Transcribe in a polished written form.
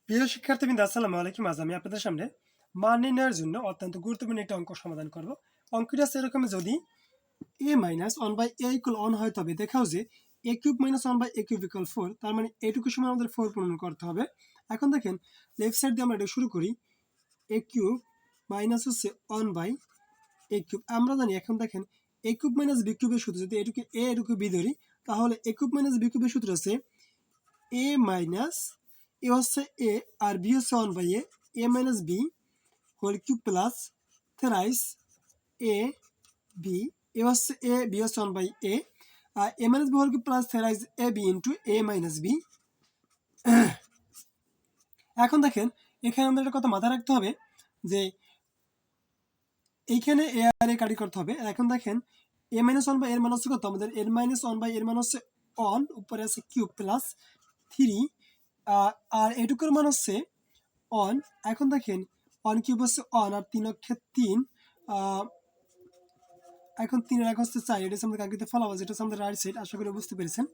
প্রিয় শিক্ষার্থীবৃন্দ, আসসালামু আলাইকুম। আজ আমি আপনাদের সামনে মান নির্ণয়ের জন্য অত্যন্ত গুরুত্বপূর্ণ একটা অঙ্ক সমাধান করব। অঙ্কটা সেরকম, যদি a minus one by A equal one হয় তবে দেখাও যে A cube minus one by A cube equal four, তার মানে এটুকু সময় আমাদের ফোর পূরণ করতে হবে। এখন দেখেন, লেফট সাইড দিয়ে আমরা এটা শুরু করি। এ কিউব মাইনাস হচ্ছে ওয়ান বাই এ কিউব, আমরা জানি। এখন দেখেন, এ কিউব মাইনাস বি কিউবের সূত্র, যদি এটুকু এ এটুকু বি ধরি, তাহলে এ কিউব মাইনাস বি কিউবের সূত্র আছে এ মাইনাস, এ হচ্ছে এ আর বি হচ্ছে one by A minus B whole cube plus thrice A B, A হচ্ছে এ, বি হচ্ছে one by A minus B whole cube plus thrice A B into A minus B. এখন দেখেন, এখানে আমাদের একটা কথা মাথায় রাখতে হবে যে এইখানে এ আর এ কাটি করতে হবে। এখন দেখেন, এ মাইনাস ওয়ান বাই এর মান হচ্ছে কত আমাদের, এর মাইনাস ওয়ান বাই এর মান হচ্ছে ওয়ান, উপরে আছে কিউব প্লাস থ্রি, আর এটুকুর মান হচ্ছে অন। এখন দেখেন, ওয়ান কিউব হচ্ছে অন, আর তিন অক্ষে তিন, এখন তিনের এক হচ্ছে চার। এটা হচ্ছে আমাদের কাঙ্ক্ষিত ফলাফল, যেটা হচ্ছে আমাদের রাইট সাইড। আশা করি বুঝতে পেরেছেন।